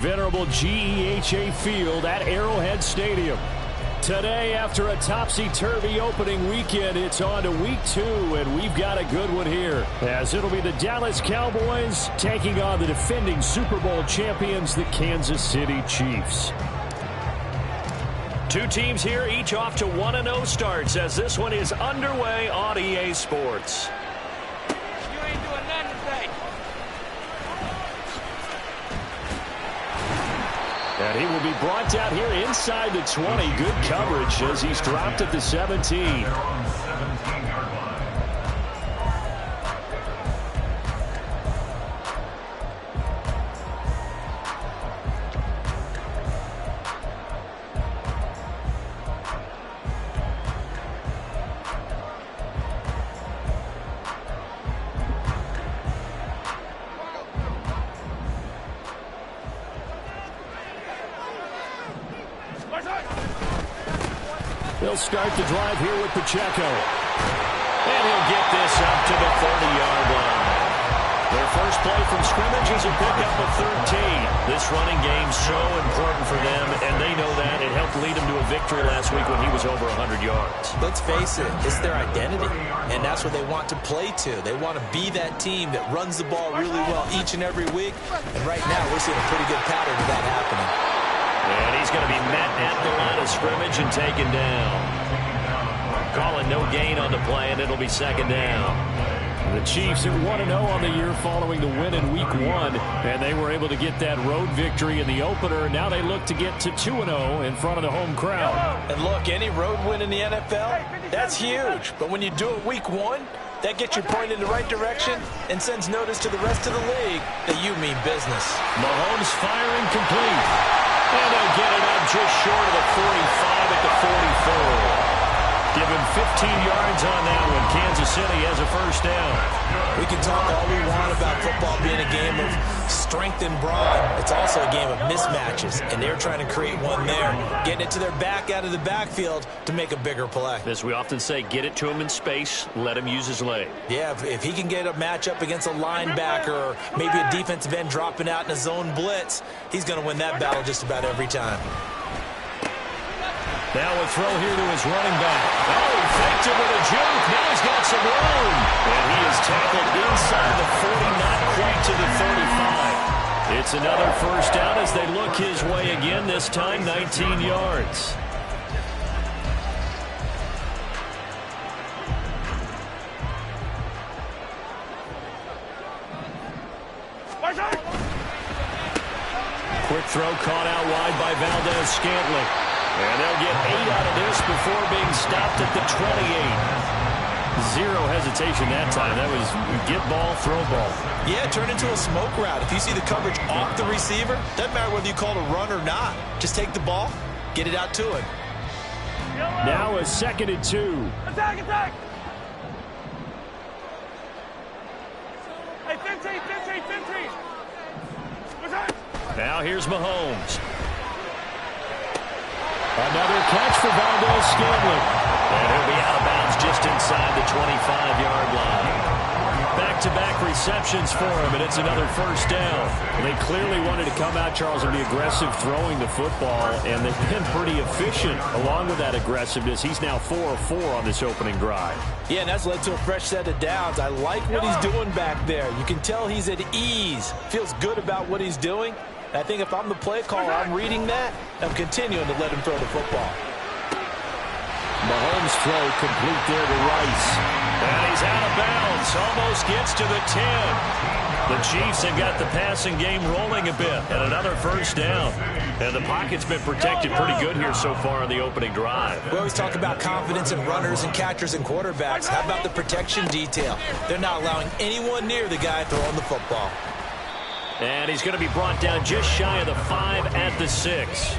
Venerable GEHA Field at Arrowhead Stadium. Today, after a topsy-turvy opening weekend, it's on to week 2, and we've got a good one here, as it'll be the Dallas Cowboys taking on the defending Super Bowl champions, the Kansas City Chiefs. Two teams here, each off to 1-0 starts, as this one is underway on EA Sports. And he will be brought down here inside the 20. Good coverage as he's dropped at the 17. They'll start the drive here with Pacheco. And he'll get this up to the 30-yard line. Their first play from scrimmage is a pickup of 13. This running game's so important for them, and they know that. It helped lead them to a victory last week when he was over 100 yards. Let's face it, it's their identity, and that's what they want to play to. They want to be that team that runs the ball really well each and every week, and right now we're seeing a pretty good pattern of that happening. And he's going to be met at the line of scrimmage and taken down. Calling no gain on the play, and it'll be second down. The Chiefs are 1-0 on the year following the win in Week 1, and they were able to get that road victory in the opener. Now they look to get to 2-0 in front of the home crowd. And look, any road win in the NFL, that's huge. But when you do it Week 1, that gets you pointed in the right direction and sends notice to the rest of the league that you mean business. Mahomes firing complete. And they'll get it up just short of the 45 at the 44. Give him 15 yards on that one. Kansas City has a first down. We can talk all we want about football being a game of strength and brawn. It's also a game of mismatches, and they're trying to create one there, getting it to their back out of the backfield to make a bigger play. As we often say, get it to him in space, let him use his leg. Yeah, if he can get a matchup against a linebacker or maybe a defensive end dropping out in a zone blitz, he's going to win that battle just about every time. Now a throw here to his running back. Oh, he faked it with a juke. Now he's got some room. And he is tackled inside the 40, not quite to the 35. It's another first down as they look his way again, this time 19 yards. Quick throw caught out wide by Valdez-Scantling. And they'll get 8 out of this before being stopped at the 28. Zero hesitation that time. That was get ball, throw ball. Yeah, turn into a smoke route. If you see the coverage off the receiver, doesn't matter whether you call it a run or not. Just take the ball, get it out to him. Now a 2nd and 2. Attack, attack! Hey, 15. Now here's Mahomes. Another catch for Valdez-Scantling. And he'll be out of bounds just inside the 25-yard line. Back-to-back receptions for him, and it's another first down. They clearly wanted to come out, Charles, and be aggressive throwing the football, and they've been pretty efficient along with that aggressiveness. He's now 4 of 4 on this opening drive. Yeah, and that's led to a fresh set of downs. I like what he's doing back there. You can tell he's at ease, feels good about what he's doing. I think if I'm the play caller, I'm reading that, I'm continuing to let him throw the football. Mahomes throw complete there to Rice. And he's out of bounds. Almost gets to the 10. The Chiefs have got the passing game rolling a bit. And another first down. And the pocket's been protected pretty good here so far in the opening drive. We always talk about confidence in runners and catchers and quarterbacks. How about the protection detail? They're not allowing anyone near the guy throwing the football. And he's going to be brought down just shy of the 5 at the 6.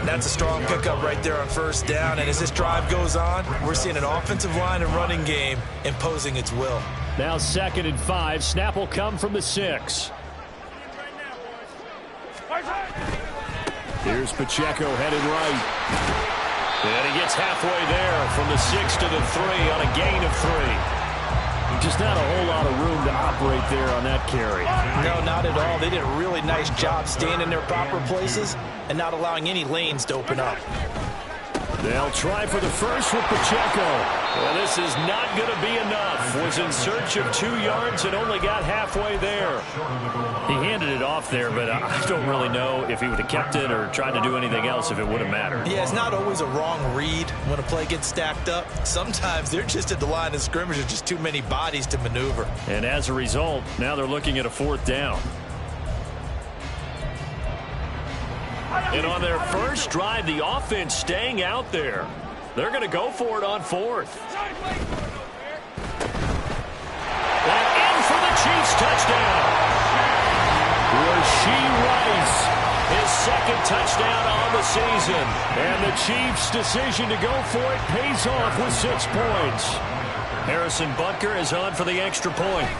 That's a strong pickup right there on first down. And as this drive goes on, we're seeing an offensive line and running game imposing its will. Now 2nd and 5. Snap will come from the 6. Here's Pacheco headed right. And he gets halfway there from the 6 to the 3 on a gain of 3. Just not a whole lot of room to operate there on that carry. No, not at all. They did a really nice job staying in their proper places and not allowing any lanes to open up. They'll try for the first with Pacheco. Well, this is not going to be enough. Was in search of 2 yards and only got halfway there. He handed it off there, but I don't really know if he would have kept it or tried to do anything else if it would have mattered. Yeah, it's not always a wrong read when a play gets stacked up. Sometimes they're just at the line of scrimmage with just too many bodies to maneuver. And as a result, now they're looking at a 4th down. And on their first drive, the offense staying out there. They're going to go for it on 4th. And in for the Chiefs touchdown. Rashee Rice, his 2nd touchdown on the season. And the Chiefs' decision to go for it pays off with 6 points. Harrison Butker is on for the extra point.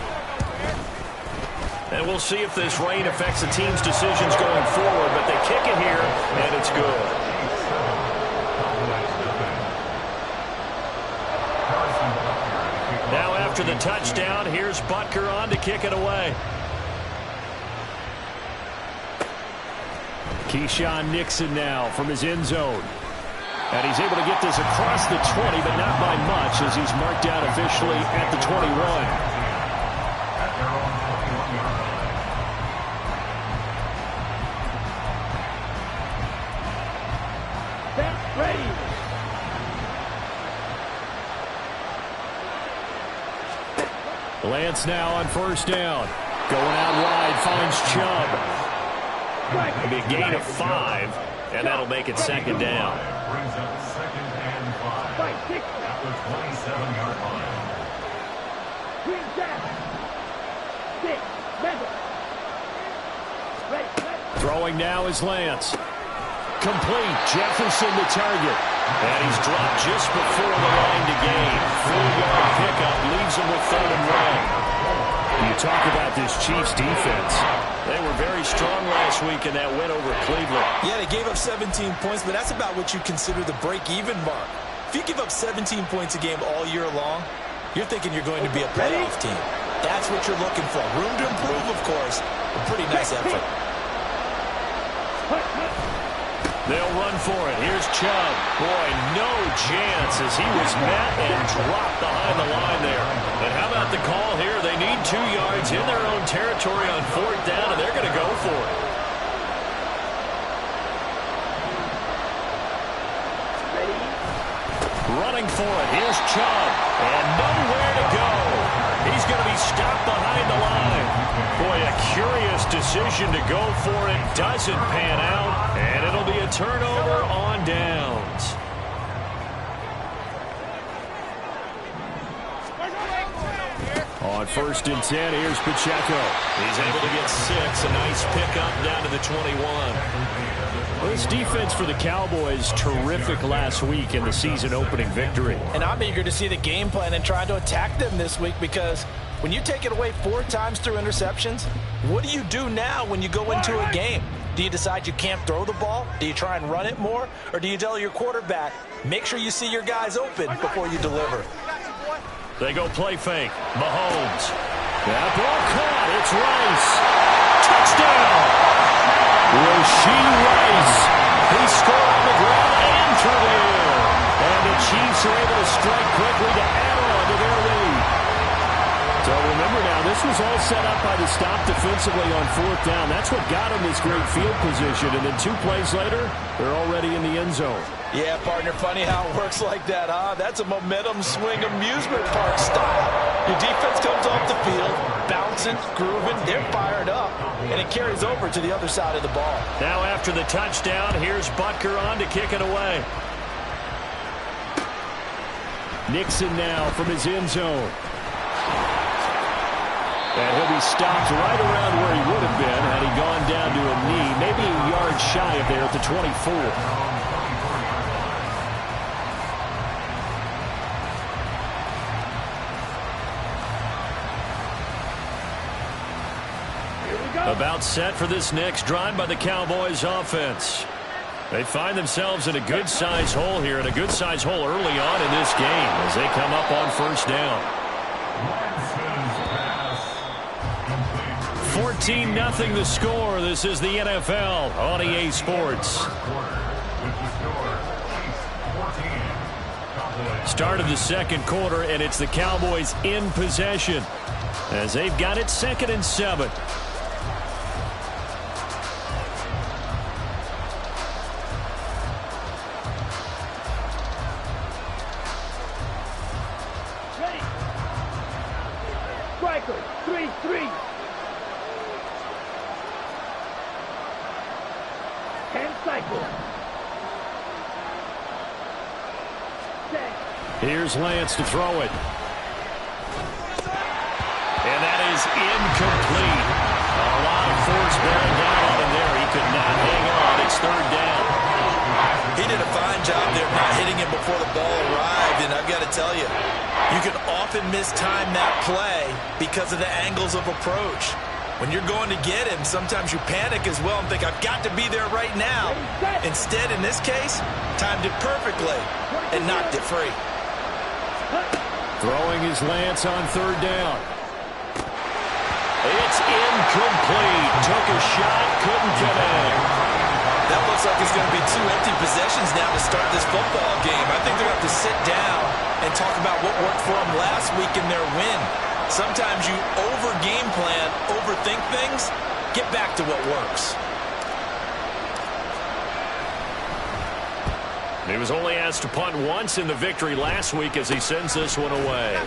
And we'll see if this rain affects the team's decisions going forward, but they kick it here, and it's good. Now after the touchdown, here's Butker on to kick it away. Keyshawn Nixon now from his end zone. And he's able to get this across the 20, but not by much as he's marked out officially at the 21. Lance now on 1st down. Going out wide, finds Chubb. It'll be a gain of 5, and that'll make it 2nd down. Brings up 2nd and 5 at the 27-yard line. Throwing now is Lance. Complete. Jefferson the target. And he's dropped just before the line to gain. 4-yard pickup leaves him with 3rd and 1. You talk about this Chiefs defense. They were very strong last week in that win over Cleveland. Yeah, they gave up 17 points, but that's about what you consider the break-even mark. If you give up 17 points a game all year long, you're thinking you're going to be a playoff team. That's what you're looking for. Room to improve, of course. A pretty nice effort. They'll run for it. Here's Chubb. Boy, no chance as he was met and dropped behind the line there. And how about the call here? They need 2 yards in their own territory on 4th down, and they're going to go for it. Running for it. Here's Chubb. And nowhere to go. He's going to be stopped behind the line. Boy, a curious decision to go for it. Doesn't pan out. And it'll be a turnover on downs. On 1st and 10, here's Pacheco. He's able to get 6. A nice pickup down to the 21. Well, this defense for the Cowboys, terrific last week in the season-opening victory. And I'm eager to see the game plan and try to attack them this week because when you take it away 4 times through interceptions, what do you do now when you go into a game? Do you decide you can't throw the ball? Do you try and run it more? Or do you tell your quarterback, make sure you see your guys open before you deliver? They go play fake. Mahomes. That ball caught. It's Rice. Touchdown. Rashee Rice. He scored on the ground and through the air. And the Chiefs are able to strike quickly to add on to their lead. So remember now, this was all set up by the stop defensively on 4th down. That's what got them this great field position. And then 2 plays later, they're already in the end zone. Yeah, partner, funny how it works like that, huh? That's a momentum swing amusement park style. Your defense comes off the field, bouncing, grooving, they're fired up, and it carries over to the other side of the ball. Now after the touchdown, here's Butker on to kick it away. Nixon now from his end zone. And he'll be stopped right around where he would have been had he gone down to a knee, maybe a yard shy of there at the 24. About set for this next drive by the Cowboys offense. They find themselves in a good-sized hole here, and a good-sized hole early on in this game as they come up on 1st down. 14-0 the score. This is the NFL on EA Sports. Start of the second quarter, and it's the Cowboys in possession as they've got it 2nd and 7. Ready. Striker, 3-3. 10 cycle. Here's Lance to throw it. And that is incomplete. A lot of force bearing down on him there. He could not hang on. It's 3rd down. He did a fine job there not hitting him before the ball arrived, and I've got to tell you, you can often mistime that play because of the angles of approach. When you're going to get him, sometimes you panic as well and think, I've got to be there right now. Instead, in this case, timed it perfectly and knocked it free. Throwing his Lance on 3rd down. It's incomplete. Took a shot, couldn't connect. That looks like it's going to be 2 empty possessions now to start this football game. I think they're going to have to sit down and talk about what worked for them last week in their win. Sometimes you over-game plan, overthink things. Get back to what works. He was only asked to punt once in the victory last week as he sends this one away.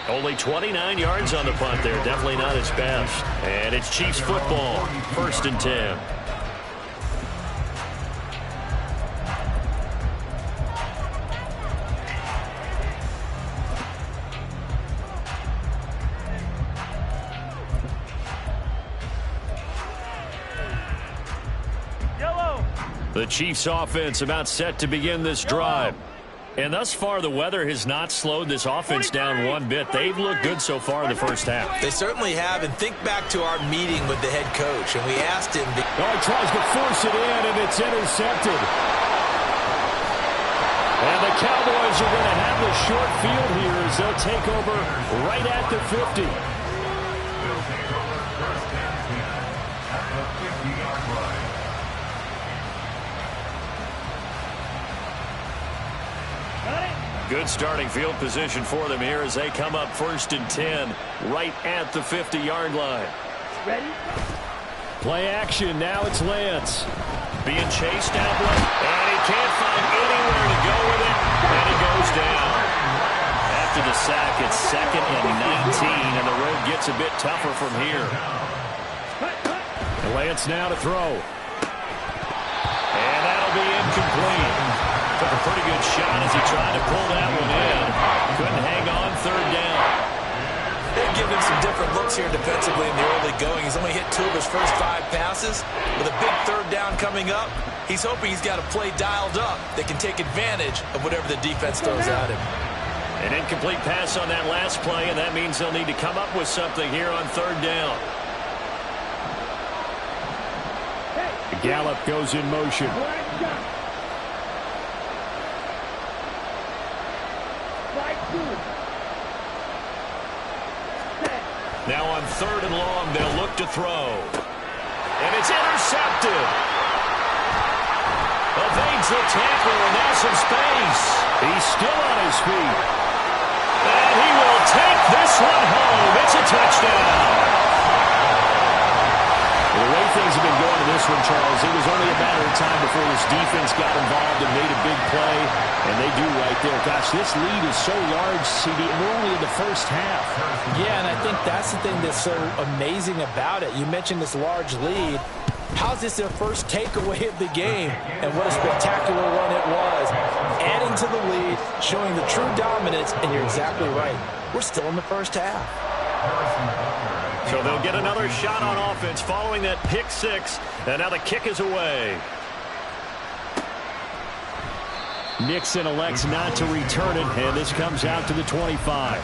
Only 29 yards on the punt there. Definitely not his best. And it's Chiefs football. 1st and 10. The Chiefs offense about set to begin this drive. And thus far, the weather has not slowed this offense down one bit. They've looked good so far in the first half. They certainly have. And think back to our meeting with the head coach. And we asked him. Oh, he tries to force it in, and it's intercepted. And the Cowboys are going to have the short field here as they'll take over right at the 50. Good starting field position for them here as they come up 1st and 10 right at the 50-yard line. Ready? Play action. Now it's Lance. Being chased out left, and he can't find anywhere to go with it, and he goes down. After the sack, it's 2nd and 19, and the road gets a bit tougher from here. Lance now to throw. And that'll be incomplete. Took a pretty good shot as he tried to pull that one in. Couldn't hang on 3rd down. They've given him some different looks here defensively in the early going. He's only hit 2 of his first 5 passes. With a big 3rd down coming up, he's hoping he's got a play dialed up that can take advantage of whatever the defense throws at him. An incomplete pass on that last play, and that means they'll need to come up with something here on 3rd down. Gallup goes in motion. Now on 3rd and long, they'll look to throw. And it's intercepted. Evades the tackle, and now some space. He's still on his feet. And he will take this one home. It's a touchdown. Well, the way things have been going in this one, Charles, it was only a matter of time before this defense got involved and made a big play. And they do right there. Gosh, this lead is so large, CD. We're only in the first half. Yeah, and I think that's the thing that's so amazing about it. You mentioned this large lead. How's this their first takeaway of the game? And what a spectacular run it was. Adding to the lead, showing the true dominance, and you're exactly right. We're still in the first half. So they'll get another shot on offense following that pick 6. And now the kick is away. Nixon elects not to return it, and this comes out to the 25.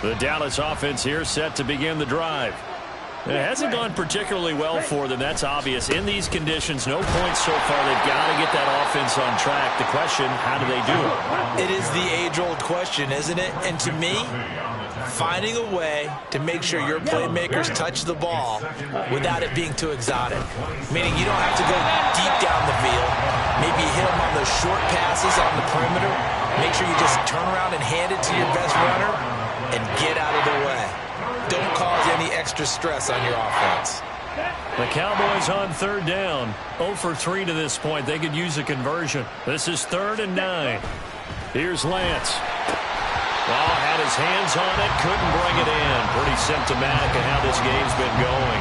The Dallas offense here set to begin the drive. It hasn't gone particularly well for them. That's obvious. In these conditions, no points so far. They've got to get that offense on track. The question, how do they do it? It is the age-old question, isn't it? And to me, finding a way to make sure your playmakers touch the ball without it being too exotic. Meaning you don't have to go deep down the field. Maybe you hit them on those short passes on the perimeter. Make sure you just turn around and hand it to your best runner and get out of the way. Don't cause any extra stress on your offense. The Cowboys on third down. 0 for 3 to this point. They could use a conversion. This is 3rd and 9. Here's Lance. Well, had his hands on it, couldn't bring it in. Pretty symptomatic of how this game's been going.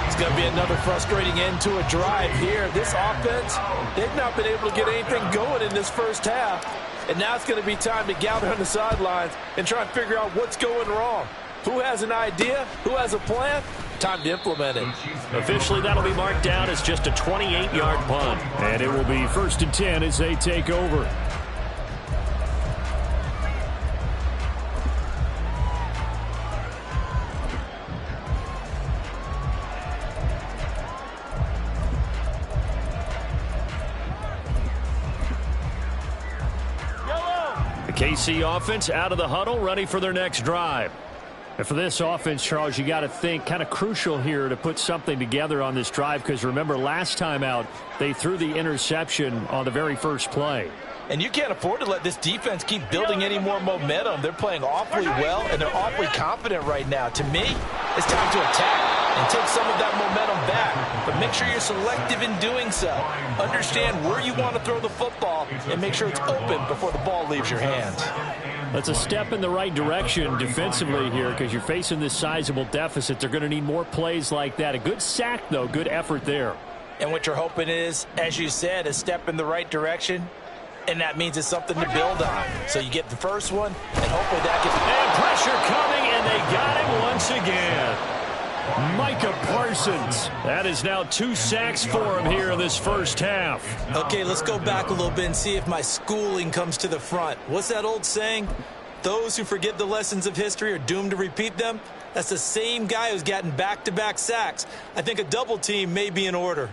It's going to be another frustrating end to a drive here. This offense, they've not been able to get anything going in this first half. And now it's going to be time to gather on the sidelines and try and figure out what's going wrong. Who has an idea? Who has a plan? Time to implement it. Officially, that'll be marked down as just a 28-yard punt. And it will be 1st and 10 as they take over. The KC offense out of the huddle, ready for their next drive. And for this offense, Charles, you got to think kind of crucial here to put something together on this drive, because remember last time out they threw the interception on the very first play. And you can't afford to let this defense keep building any more momentum. They're playing awfully well, and they're awfully confident right now. To me, it's time to attack and take some of that momentum back. But make sure you're selective in doing so. Understand where you want to throw the football and make sure it's open before the ball leaves your hands. That's a step in the right direction defensively here, because you're facing this sizable deficit. They're going to need more plays like that. A good sack, though. Good effort there. And what you're hoping is, as you said, a step in the right direction. And that means it's something to build on. So you get the first one, and hopefully that gets... And pressure coming, and they got him once again. Micah Parsons. That is now 2 sacks for him here in this first half. Okay, let's go back a little bit and see if my schooling comes to the front. What's that old saying? Those who forget the lessons of history are doomed to repeat them. That's the same guy who's gotten back-to-back sacks. I think a double team may be in order.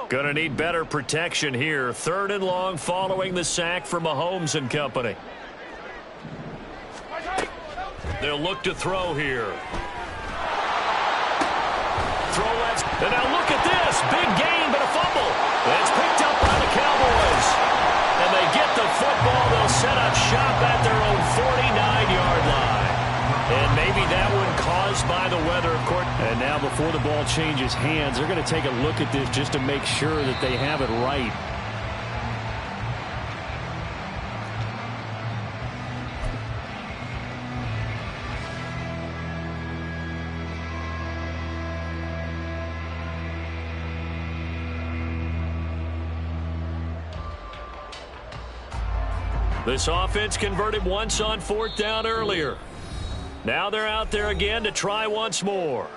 Gonna need better protection here. 3rd and long following the sack from Mahomes and company. They'll look to throw here. Throw left. And now look at this. Big gain, but a fumble. It's picked up by the Cowboys. And they get the football. They'll set up shop at their own 49-yard line. And maybe that one caused by the weather, of course. And now before the ball changes hands, they're going to take a look at this just to make sure that they have it right. This offense converted once on 4th down earlier. Now they're out there again to try once more.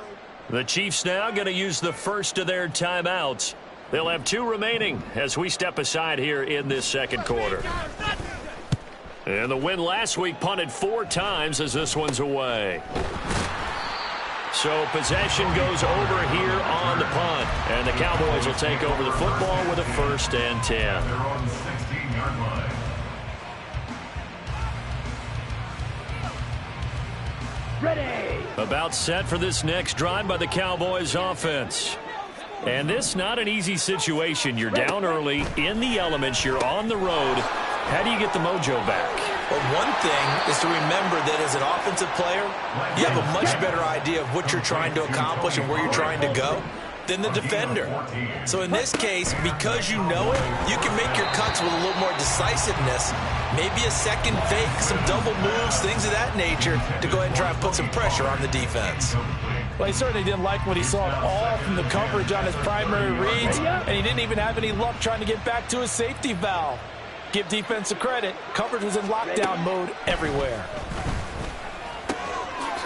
The Chiefs now going to use the first of their timeouts. They'll have 2 remaining as we step aside here in this second quarter. And the win last week punted 4 times as this one's away. So possession goes over here on the punt. And the Cowboys will take over the football with a 1st and 10. They're on the 16-yard line. Ready. About set for this next drive by the Cowboys offense. And this not an easy situation. You're down early, in the elements, you're on the road. How do you get the mojo back? Well, one thing is to remember that as an offensive player, you have a much better idea of what you're trying to accomplish and where you're trying to go than the defender. So in this case, because you know it, you can make your cuts with a little more decisiveness, maybe a second fake, some double moves, things of that nature, to go ahead and try and put some pressure on the defense. Well, he certainly didn't like what he saw at all from the coverage on his primary reads, and he didn't even have any luck trying to get back to his safety valve. Give defense a credit. Coverage was in lockdown mode everywhere.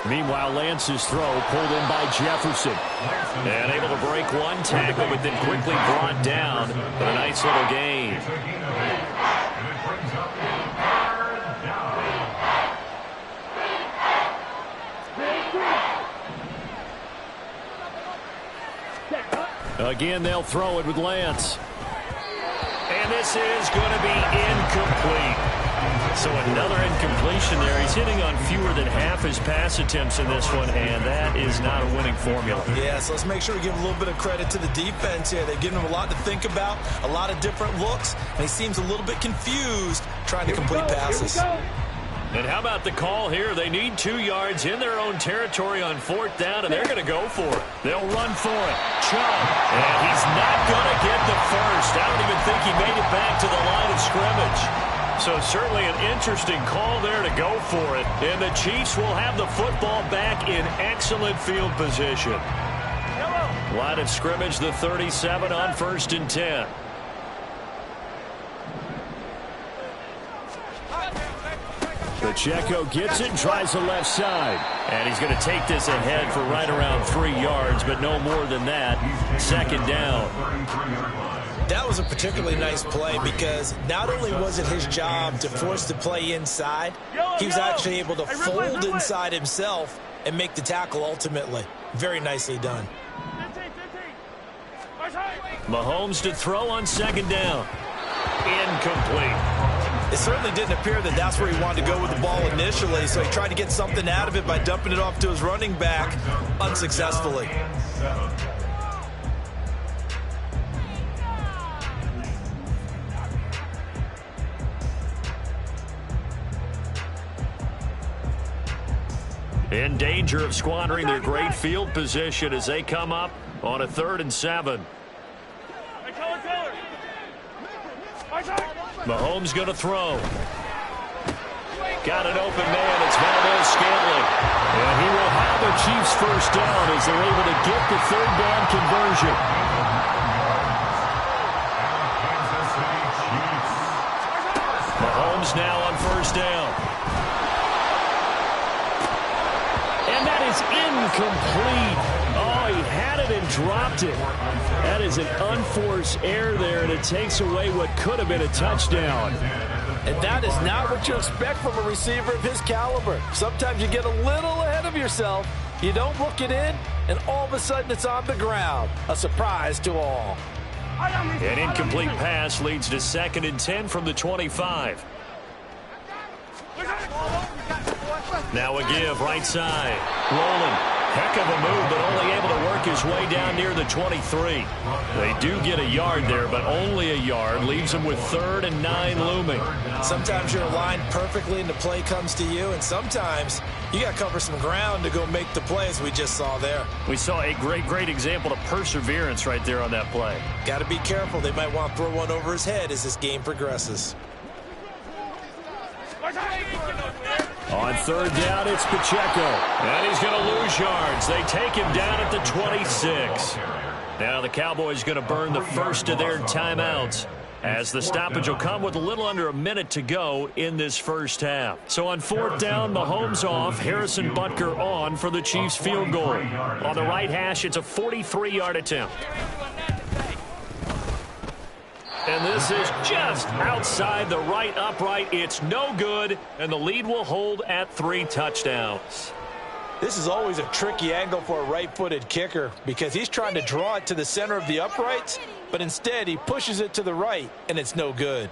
Meanwhile, Lance's throw pulled in by Jefferson. And able to break one tackle, but then quickly brought down. But a nice little gain. Again, they'll throw it with Lance. And this is going to be incomplete. So another incompletion there. He's hitting on fewer than half his pass attempts in this one, and that is not a winning formula. Yeah, so let's make sure we give a little bit of credit to the defense here. They've given him a lot to think about, a lot of different looks, and he seems a little bit confused trying to complete passes. And how about the call here? They need 2 yards in their own territory on 4th down, and they're going to go for it. They'll run for it. Chubb, and he's not going to get the first. I don't even think he made it back to the line of scrimmage. So certainly an interesting call there to go for it. And the Chiefs will have the football back in excellent field position. Line of scrimmage, the 37 on 1st and 10. Pacheco gets it and tries the left side. And he's going to take this ahead for right around 3 yards, but no more than that. 2nd down. That was a particularly nice play because not only was it his job to force the play inside, he was actually able to fold inside himself and make the tackle ultimately. Very nicely done. Mahomes to throw on 2nd down. Incomplete. It certainly didn't appear that that's where he wanted to go with the ball initially, so he tried to get something out of it by dumping it off to his running back unsuccessfully. In danger of squandering their great field position as they come up on a 3rd and 7. Mahomes going to throw. Got an open man. It's Valdez-Scantling. And he will have the Chiefs 1st down as they're able to get the 3rd down conversion. Mahomes now on 1st down. Incomplete. Oh, he had it and dropped it. That is an unforced error there, and it takes away what could have been a touchdown. And that is not what you expect from a receiver of his caliber. Sometimes you get a little ahead of yourself. You don't look it in, and all of a sudden it's on the ground. A surprise to all. An incomplete pass leads to 2nd and 10 from the 25. Now a give, right side. Rolling. Heck of a move, but only able to work his way down near the 23. They do get a yard there, but only a yard. Leaves them with 3rd and 9 looming. Sometimes you're aligned perfectly and the play comes to you, and sometimes you got to cover some ground to go make the play, as we just saw there. We saw a great example of perseverance right there on that play. Got to be careful. They might want to throw one over his head as this game progresses. On 3rd down, it's Pacheco. And he's going to lose yards. They take him down at the 26. Now the Cowboys going to burn the first of their timeouts, as the stoppage will come with a little under a minute to go in this 1st half. So on 4th down, Mahomes off, Harrison Butker on for the Chiefs field goal. On the right hash, it's a 43-yard attempt. And this is just outside the right upright. It's no good, and the lead will hold at 3 touchdowns. This is always a tricky angle for a right-footed kicker because he's trying to draw it to the center of the uprights, but instead he pushes it to the right, and it's no good.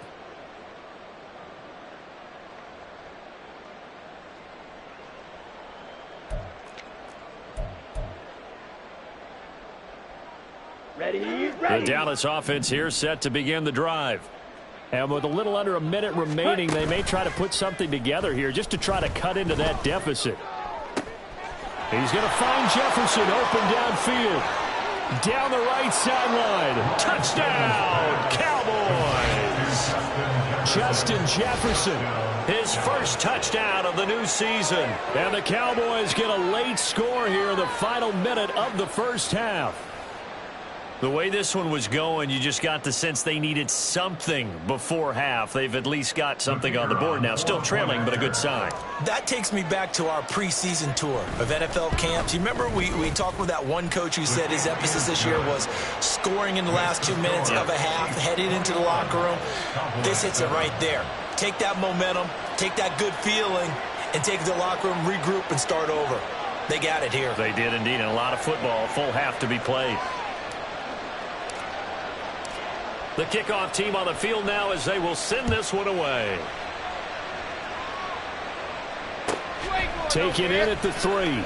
The Dallas offense here set to begin the drive. And with a little under a minute remaining, they may try to put something together here just to try to cut into that deficit. He's going to find Jefferson open downfield. Down the right sideline. Touchdown, Cowboys! Justin Jefferson, his first touchdown of the new season. And the Cowboys get a late score here in the final minute of the 1st half. The way this one was going, you just got the sense they needed something before half. They've at least got something on the board now. Still trailing, but a good sign. That takes me back to our preseason tour of NFL camps. You remember we talked with that one coach who said his emphasis this year was scoring in the last 2 minutes of a half, heading into the locker room. This hits it right there. Take that momentum, take that good feeling, and take it to the locker room, regroup, and start over. They got it here. They did indeed, and a lot of football, full half to be played. The kickoff team on the field now as they will send this one away. Taken in at the 3.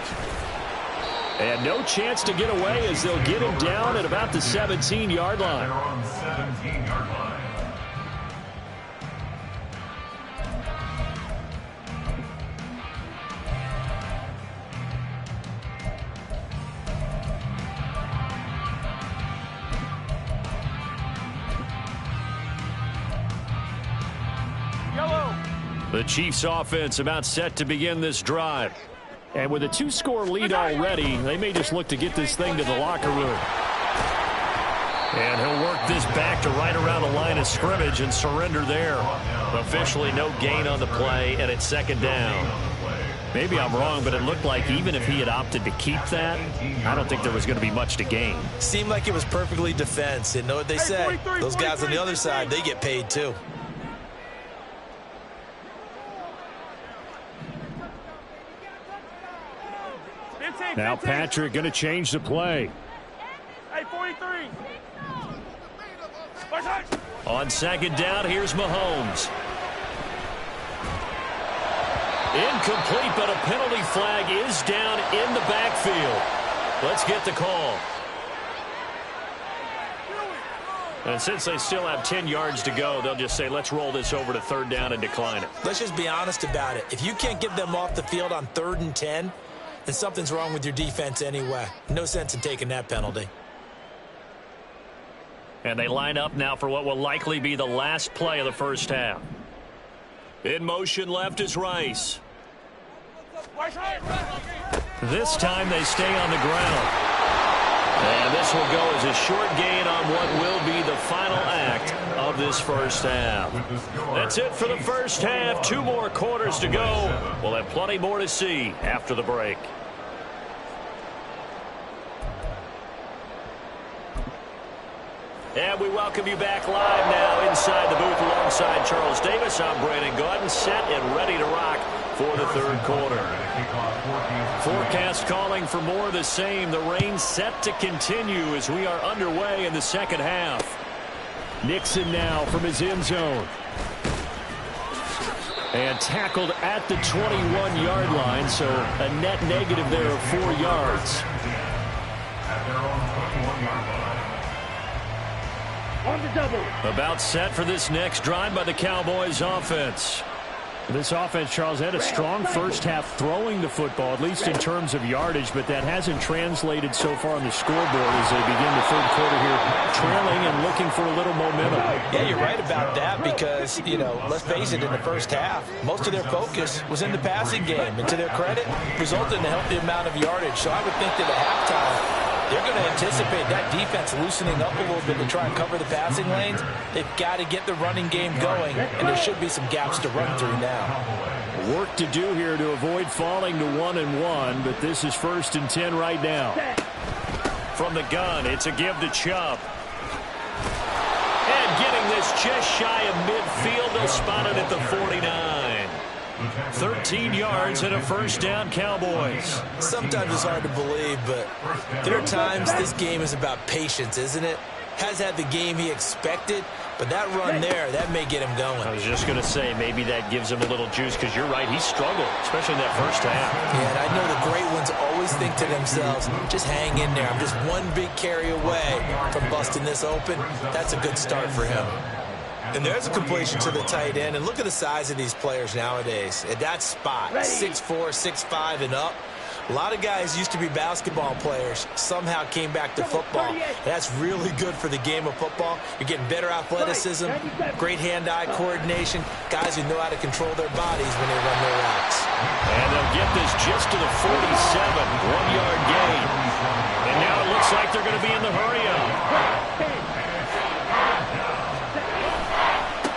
And no chance to get away as they'll get him down at about the 17-yard line. They're on the 17-yard line. The Chiefs offense about set to begin this drive. And with a 2-score lead already, they may just look to get this thing to the locker room. And he'll work this back to right around the line of scrimmage and surrender there. Officially no gain on the play, and it's second down. Maybe I'm wrong, but it looked like even if he had opted to keep that, I don't think there was going to be much to gain. Seemed like it was perfectly defense. And know what they say? Those guys on the other side, they get paid too. Now Patrick going to change the play. Hey, 43. On second down, here's Mahomes. Incomplete, but a penalty flag is down in the backfield. Let's get the call. And since they still have 10 yards to go, they'll just say, let's roll this over to third down and decline it. Let's just be honest about it. If you can't get them off the field on 3rd and 10, then something's wrong with your defense anyway. No sense in taking that penalty. And they line up now for what will likely be the last play of the first half. In motion left is Rice. This time they stay on the ground. And this will go as a short gain on what will be the final act of this first half. That's it for the first half. 2 more quarters to go. We'll have plenty more to see after the break. And we welcome you back live now inside the booth alongside Charles Davis. I'm Brandon Gaudin, set and ready to rock for the third quarter. Forecast calling for more of the same. The rain set to continue as we are underway in the second half. Nixon now from his end zone. And tackled at the 21-yard line, so a net negative there of 4 yards. At their own 21-yard line. On the double. About set for this next drive by the Cowboys offense. This offense, Charles, had a strong first half throwing the football, at least in terms of yardage, but that hasn't translated so far on the scoreboard as they begin the third quarter here, trailing and looking for a little momentum. Yeah, you're right about that because, you know, let's face it, in the first half, most of their focus was in the passing game. And to their credit, resulted in a healthy amount of yardage. So I would think that at halftime, they're going to anticipate that defense loosening up a little bit to try and cover the passing lanes. They've got to get the running game going, and there should be some gaps to run through now. Work to do here to avoid falling to 1-1, but this is 1st and 10 right now. From the gun, it's a give to Chubb. And getting this just shy of midfield, they'll spot it at the 49. 13 yards and a first down, Cowboys. Sometimes it's hard to believe, but there are times this game is about patience, isn't it? Has had the game he expected, but that run there, that may get him going. I was just going to say, maybe that gives him a little juice, because you're right, he struggled, especially in that first half. Yeah, and I know the great ones always think to themselves, just hang in there. I'm just one big carry away from busting this open. That's a good start for him. And there's a completion to the tight end. And look at the size of these players nowadays. At that spot, 6'4", 6'5", and up. A lot of guys used to be basketball players, somehow came back to football. That's really good for the game of football. You're getting better athleticism, great hand-eye coordination, guys who know how to control their bodies when they run their routes. And they'll get this just to the 47, 1-yard gain. And now it looks like they're going to be in the hurry-up.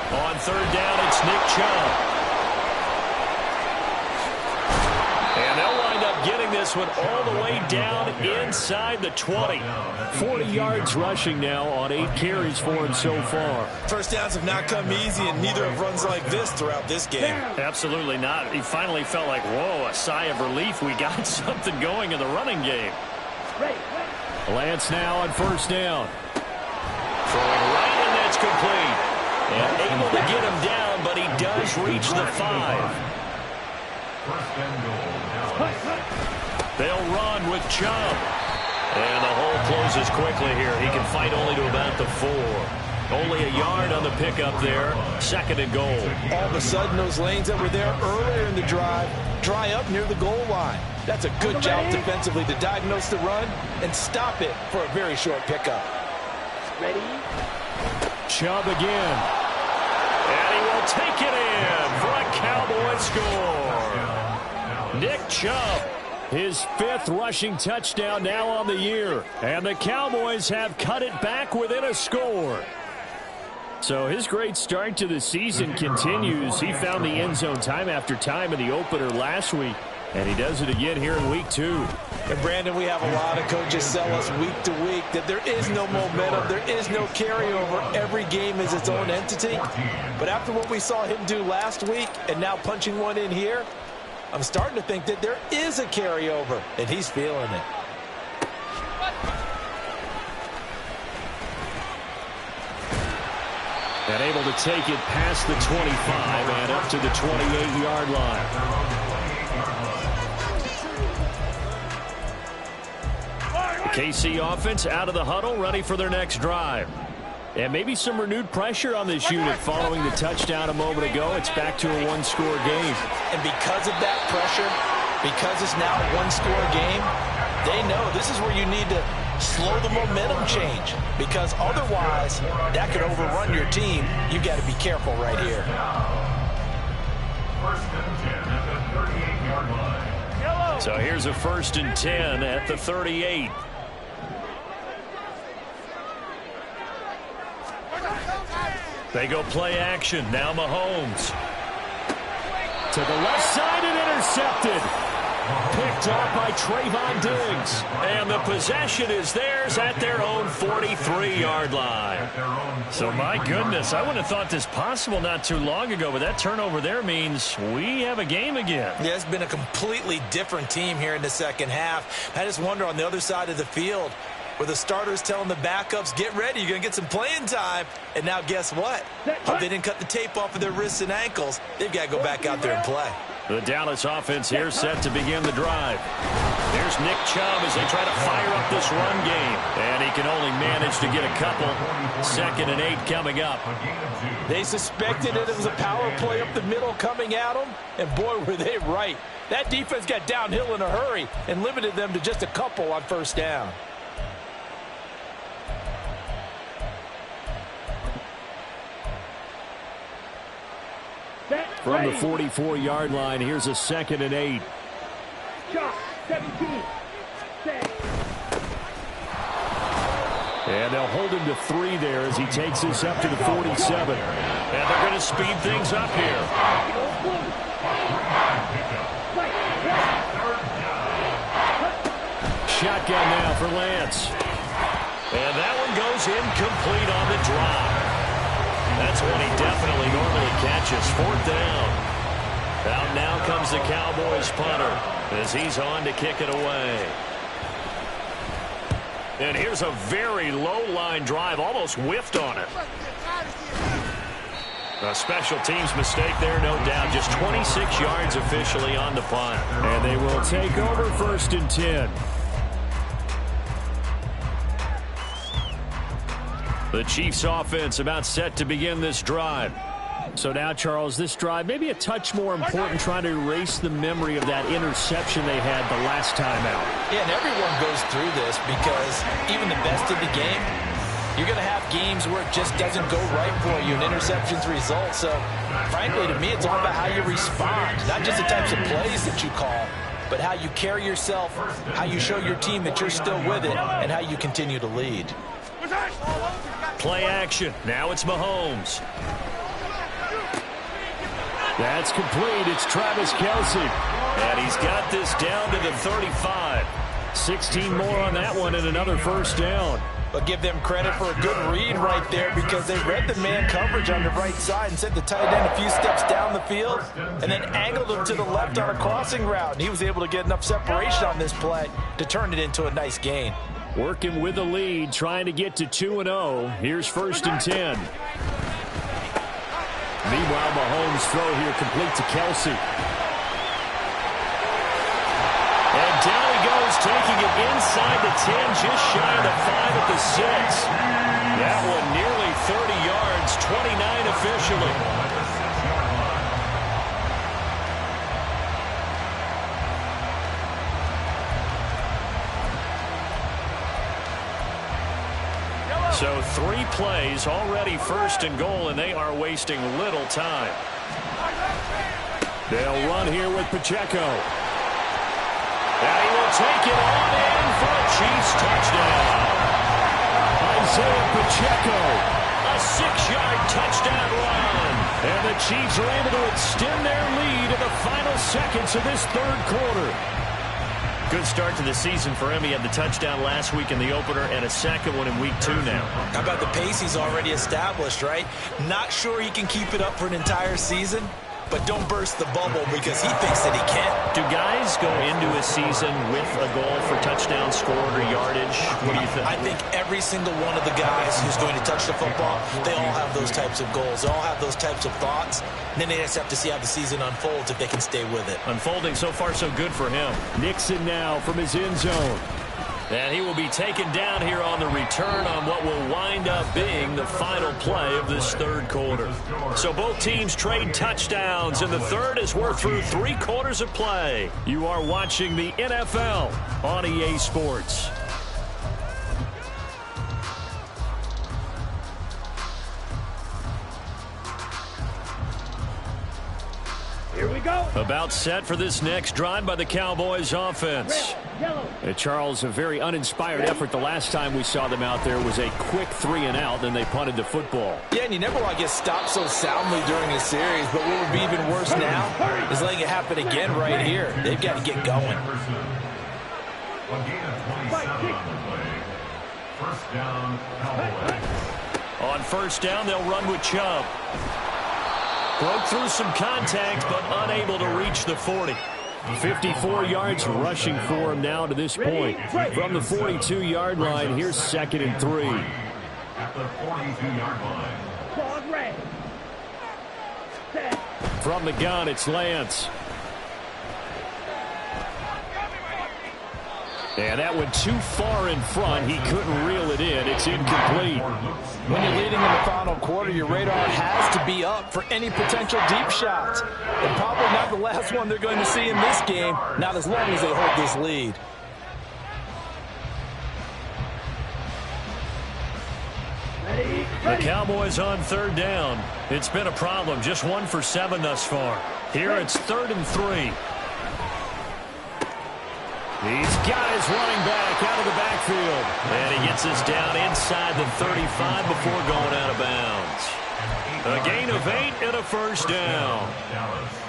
On third down, it's Nick Chubb. And they'll wind up getting this one all the way down inside the 20. 40 yards rushing now on 8 carries for him so far. First downs have not come easy, and neither have runs like this throughout this game. Absolutely not. He finally felt like, whoa, a sigh of relief. We got something going in the running game. Lance now on first down. Throwing right, and that's complete. And able to get him down, but he does reach the 5. First and goal. They'll run with Chubb. And the hole closes quickly here. He can fight only to about the 4. Only a yard on the pickup there. Second and goal. All of a sudden, those lanes that were there earlier in the drive dry up near the goal line. That's a good job defensively to diagnose the run and stop it for a very short pickup. Ready? Chubb again. And he will take it in for a Cowboy score. Nick Chubb, his 5th rushing touchdown now on the year. And the Cowboys have cut it back within a score. So his great start to the season continues. He found the end zone time after time in the opener last week, and he does it again here in week 2. And Brandon, we have a lot of coaches sell us week to week that there is no momentum, there is no carryover. Every game is its own entity. But after what we saw him do last week and now punching one in here, I'm starting to think that there is a carryover, and he's feeling it. And able to take it past the 25 and up to the 28-yard line. The KC offense out of the huddle, ready for their next drive. And maybe some renewed pressure on this unit following the touchdown a moment ago. It's back to a one-score game. And because of that pressure, because it's now a one-score game, they know this is where you need to slow the momentum change, because otherwise that could overrun your team. You got to be careful right here. First and 10 at the 38-yard line. So here's a 1st and 10 at the 38. They go play action. Now Mahomes. To the left side and intercepted. Picked off by Trayvon Diggs. And the possession is theirs at their own 43-yard line. So, my goodness, I wouldn't have thought this possible not too long ago, but that turnover there means we have a game again. Yeah, it's been a completely different team here in the second half. I just wonder on the other side of the field where the starters telling the backups, get ready, you're going to get some playing time. And now guess what? They didn't cut the tape off of their wrists and ankles. They've got to go back out there and play. The Dallas offense here set to begin the drive. There's Nick Chubb as they try to fire up this run game. And he can only manage to get a couple. 2nd and 8 coming up. They suspected it was a power play up the middle coming at them. And boy, were they right. That defense got downhill in a hurry and limited them to just a couple on 1st down. From the 44-yard line, here's a 2nd and 8. 17. And they'll hold him to 3 there as he takes this up to the 47. And they're going to speed things up here. Shotgun now for Lance. And that one goes incomplete on the drop. That's one he definitely normally catches. 4th down. Out now comes the Cowboys punter as he's on to kick it away. And here's a very low-line drive, almost whiffed on it. A special teams mistake there, no doubt. Just 26 yards officially on the punt. And they will take over 1st and 10. The Chiefs offense about set to begin this drive. So now, Charles, this drive maybe a touch more important, trying to erase the memory of that interception they had the last time out. Yeah, and everyone goes through this because even the best of the game, you're going to have games where it just doesn't go right for you and interceptions result. So, frankly, to me, it's all about how you respond, not just the types of plays that you call, but how you carry yourself, how you show your team that you're still with it, and how you continue to lead. Play action. Now it's Mahomes. That's complete. It's Travis Kelce. And he's got this down to the 35. 16 more on that one and another 1st down. But give them credit for a good read right there because they read the man coverage on the right side and sent the tight end a few steps down the field and then angled him to the left on a crossing route. And he was able to get enough separation on this play to turn it into a nice gain. Working with the lead, trying to get to 2-0. Here's 1st and 10. Meanwhile, Mahomes' throw here complete to Kelsey. And down he goes, taking it inside the 10, just shy of the 5 at the 6. That one nearly 30 yards, 29 officially. So 3 plays, already 1st and goal, and they are wasting little time. They'll run here with Pacheco. And he will take it on in for a Chiefs touchdown. Isaiah Pacheco, a 6-yard touchdown run. And the Chiefs are able to extend their lead in the final seconds of this 3rd quarter. Good start to the season for him. He had the touchdown last week in the opener and a second one in week 2 now. How about the pace he's already established, right? Not sure he can keep it up for an entire season, but don't burst the bubble because he thinks that he can. Do guys go into a season with a goal for touchdown scored or yardage? What do you think? I think every single one of the guys who's going to touch the football, they all have those types of goals. They all have those types of thoughts. And then they just have to see how the season unfolds if they can stay with it. Unfolding so far so good for him. Nixon now from his end zone. And he will be taken down here on the return on what will wind up being the final play of this 3rd quarter. So both teams trade touchdowns in the 3rd as we're through 3 quarters of play. You are watching the NFL on EA Sports. Here we go. About set for this next drive by the Cowboys offense. Charles, a very uninspired effort. The last time we saw them out there was a quick 3-and-out, then they punted the football. Yeah, and you never want to get stopped so soundly during a series, but what would be even worse now is letting it happen again right here. They've got to get going. A gain of 27 on the play. 1st down, Cowboys. On 1st down, they'll run with Chubb. Broke through some contact, but unable to reach the 40. 54 yards rushing for him now to this point. From the 42-yard line, here's 2nd and 3. At the 42-yard line. From the gun, it's Lance. And that went too far in front. He couldn't reel it in. It's incomplete. When you're leading in the final quarter, your radar has to be up for any potential deep shots. And probably not the last one they're going to see in this game, not as long as they hold this lead. The Cowboys on 3rd down. It's been a problem. Just 1 for 7 thus far. Here it's 3rd and 3. He's got his running back out of the backfield. And he gets us down inside the 35 before going out of bounds. A gain of 8 and a 1st down.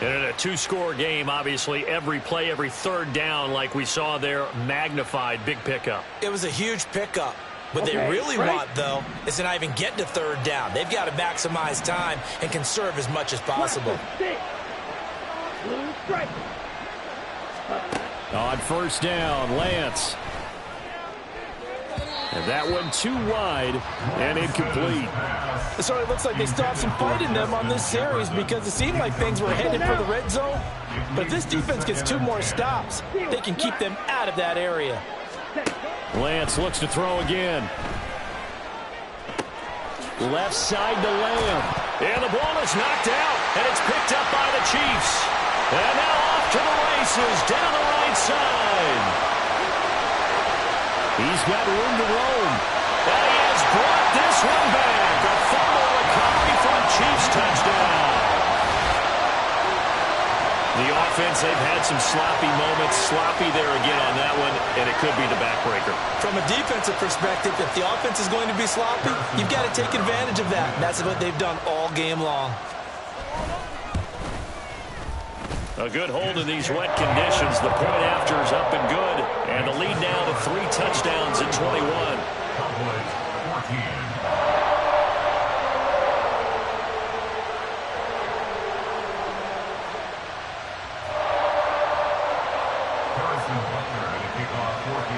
And in a 2-score game, obviously, every play, every 3rd down, like we saw there, magnified. Big pickup. It was a huge pickup. What they really want, though, is to not even get to 3rd down. They've got to maximize time and conserve as much as possible. On 1st down, Lance. And that one too wide and incomplete. So it looks like they still have some fight in them on this series because it seemed like things were headed for the red zone. But if this defense gets 2 more stops, they can keep them out of that area. Lance looks to throw again. Left side to Lamb. And the ball is knocked out, and it's picked up by the Chiefs. And now off to the races down the right side. He's got room to roam. And he has brought this one back. A fumble recovery for a Chiefs touchdown. The offense, they've had some sloppy moments. Sloppy there again on that one, and it could be the backbreaker. From a defensive perspective, if the offense is going to be sloppy, you've got to take advantage of that. That's what they've done all game long. A good hold in these wet conditions. The point after is up and good. And the lead now to 3 touchdowns at 21. Cowboys 14.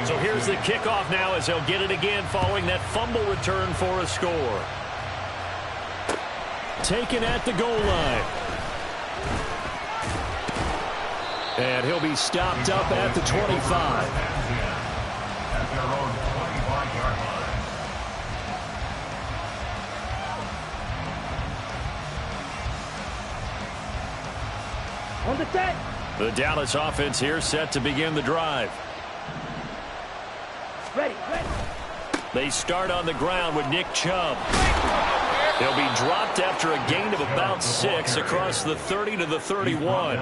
So here's Here's the kickoff now as they'll get it again following that fumble return for a score. Taken at the goal line. And he'll be stopped up at the 25. At their own 25-yard line. On the set. The Dallas offense here set to begin the drive. Ready, ready. They start on the ground with Nick Chubb. They'll be dropped after a gain of about 6 across the 30 to the 31.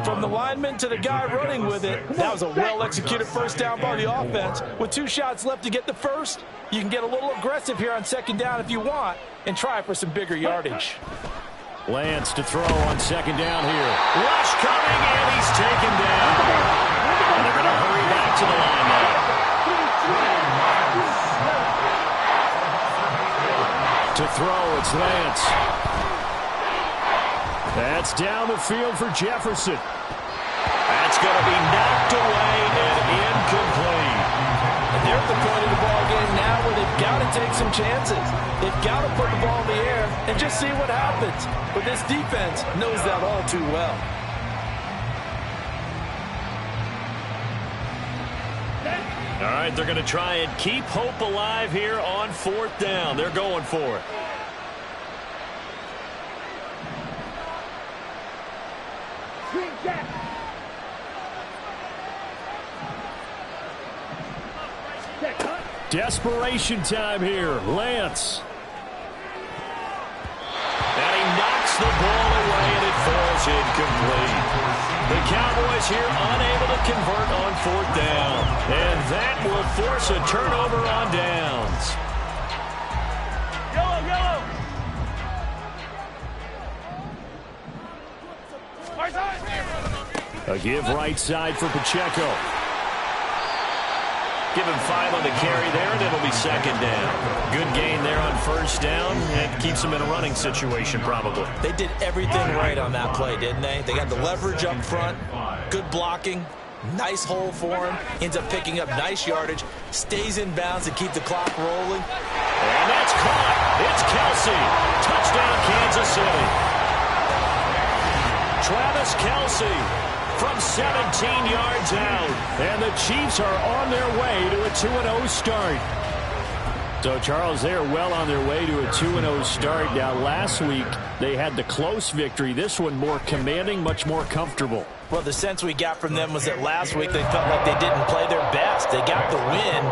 From the lineman to the guy running with it, that was a well-executed first down by the offense. With 2 shots left to get the first, you can get a little aggressive here on second down if you want and try for some bigger yardage. Lance to throw on second down here. Rush coming, and he's taken down. And they're going to hurry back to the line now. To throw, it's Lance. That's down the field for Jefferson. That's going to be knocked away and incomplete. And they're at the point of the ball game now where they've got to take some chances. They've got to put the ball in the air and just see what happens. But this defense knows that all too well. All right, they're going to try and keep hope alive here on 4th down. They're going for it. Green jack. Desperation time here. Lance. And he knocks the ball away, and it falls incomplete. The Cowboys here unable to convert on 4th down. And that will force a turnover on downs. Yellow, yellow. A give right side for Pacheco. Give him 5 on the carry there, and it'll be second down. Good gain there on first down, and keeps him in a running situation probably. They did everything right on that play, didn't they? They got the leverage up front, good blocking, nice hole for him, ends up picking up nice yardage, stays in bounds to keep the clock rolling. And that's caught. It's Kelce. Touchdown, Kansas City. Travis Kelce from 17 yards out. And the Chiefs are on their way to a 2-0 start. So, Charles, they are well on their way to a 2-0 start. Now, last week, they had the close victory. This one more commanding, much more comfortable. Well, the sense we got from them was that last week they felt like they didn't play their best. They got the win,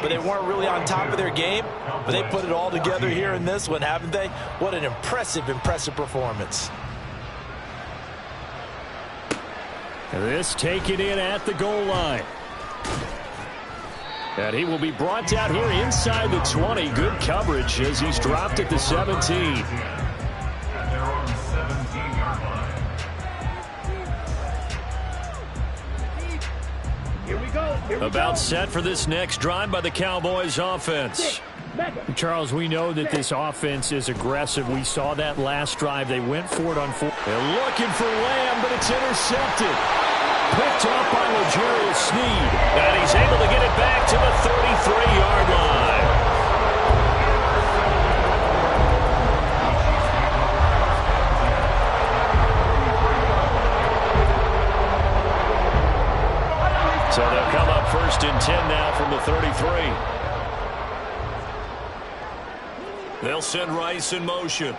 but they weren't really on top of their game. But they put it all together here in this one, haven't they? What an impressive, impressive performance. This taken in at the goal line. And he will be brought down here inside the 20. Good coverage as he's dropped at the 17. At their own 17-yard line. Here we go. Here we About go. set for this next drive by the Cowboys offense. Charles, we know that this offense is aggressive. We saw that last drive. They went for it on 4. They're looking for Lamb, but it's intercepted. Picked up by L'Jarius Sneed. And he's able to get it back to the 33-yard line. So they'll come up 1st and 10 now from the 33. They'll send Rice in motion.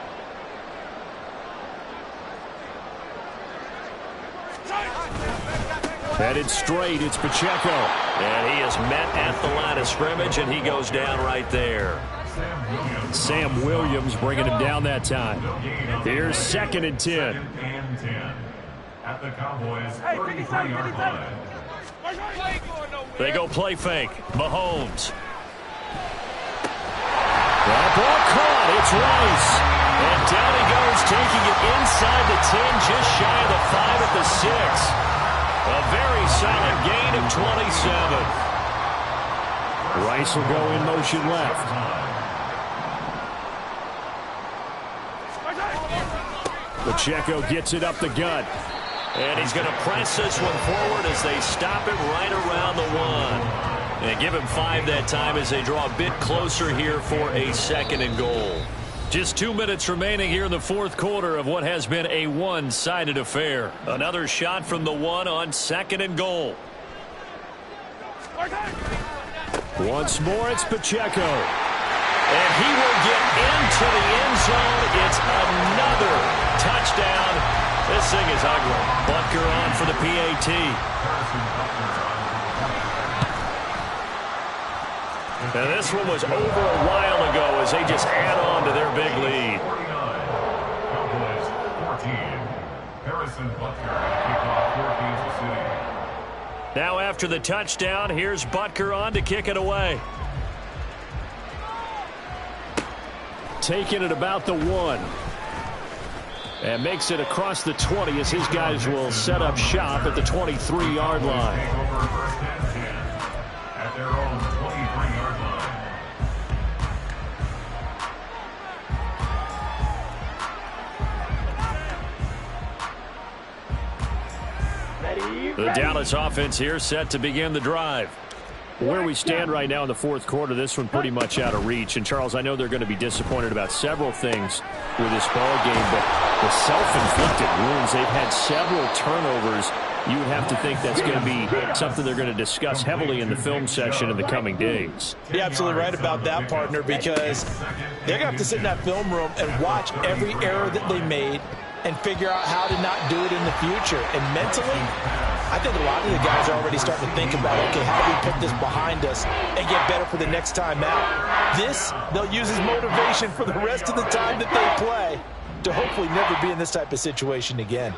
Headed straight, it's Pacheco. And he is met at the line of scrimmage, and he goes down right there. Sam Williams bringing him down that time. Here's 2nd and 10. At the Cowboys' 33-yard line. They go play fake. Mahomes. That ball caught. It's Rice. And down he goes, taking it inside the 10, just shy of the 5 at the 6. A very solid gain of 27. Rice will go in motion left. Pacheco gets it up the gut. And he's going to press this one forward as they stop it right around the 1. And give him 5 that time as they draw a bit closer here for a 2nd and goal. Just 2 minutes remaining here in the 4th quarter of what has been a one-sided affair. Another shot from the 1 on 2nd and goal. Once more, it's Pacheco. And he will get into the end zone. It's another touchdown. This thing is ugly. Butker on for the PAT. And this one was over a while ago as they just add on to their big lead. 49, Cowboys 14. Harrison Butker kickoff for Kansas City. Now after the touchdown, here's Butker on to kick it away. Taking it about the 1. And makes it across the 20 as his guys will set up shop at the 23-yard line. Take over first and 10 at their own 23-yard line. The Dallas offense here set to begin the drive. Where we stand right now in the 4th quarter, this one pretty much out of reach. And, Charles, I know they're going to be disappointed about several things with this ball game, but the self-inflicted wounds, they've had several turnovers. You would have to think that's going to be something they're going to discuss heavily in the film session in the coming days. You're absolutely right about that, partner, because they're going to have to sit in that film room and watch every error that they made and figure out how to not do it in the future. And mentally, I think a lot of the guys are already starting to think about, okay, how do we put this behind us and get better for the next time out? This, they'll use as motivation for the rest of the time that they play to hopefully never be in this type of situation again.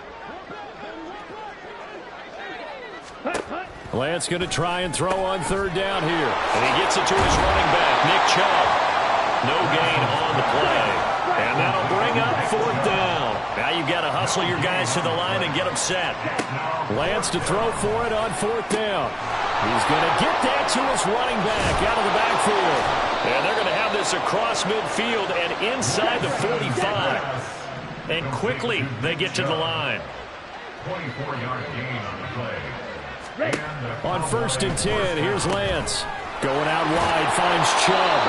Lance going to try and throw on 3rd down here. And he gets it to his running back, Nick Chubb. No gain on the play. And that'll bring up 4th down. Now you've got to hustle your guys to the line and get them set. Lance to throw for it on 4th down. He's going to get that to his running back out of the backfield. And they're going to have this across midfield and inside the 45. And quickly they get to the line. 24-yard gain on the play. On 1st and 10, here's Lance. Going out wide, finds Chubb.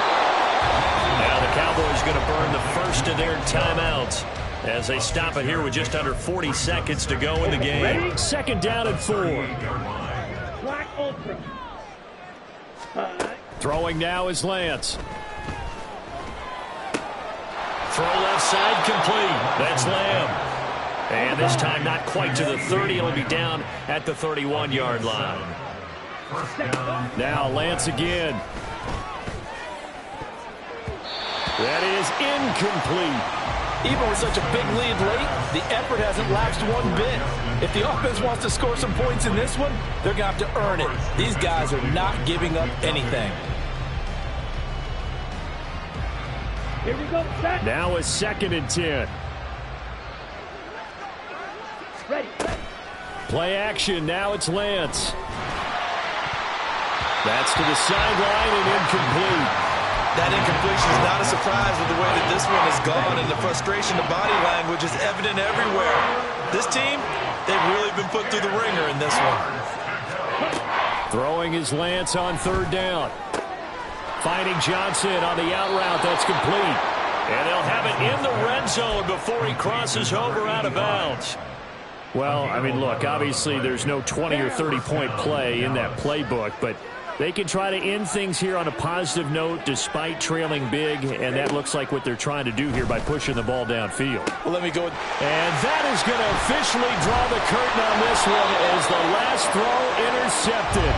Now the Cowboys going to burn the first of their timeouts as they stop it here with just under 40 seconds to go in the game. 2nd down and 4. Black Ultra. Throwing now is Lance. Throw left side complete. That's Lamb. And this time not quite to the 30. It'll be down at the 31-yard line. Now Lance again. That is incomplete. Even with such a big lead late, the effort hasn't lapsed one bit. If the offense wants to score some points in this one, they're going to have to earn it. These guys are not giving up anything. Here we go. Set. Now a 2nd and 10. Ready. Play action. Now it's Lance. That's to the sideline and incomplete. That incompletion is not a surprise with the way that this one has gone, and the frustration, the body language is evident everywhere. This team, they've really been put through the ringer in this one. Throwing is Lance on 3rd down. Finding Johnson on the out route. That's complete. And they'll have it in the red zone before he crosses over out of bounds. Well, I mean, look, obviously there's no 20 or 30-point play in that playbook, but they can try to end things here on a positive note despite trailing big, and that looks like what they're trying to do here by pushing the ball downfield. Well, let me go. And that is going to officially draw the curtain on this one as the last throw intercepted.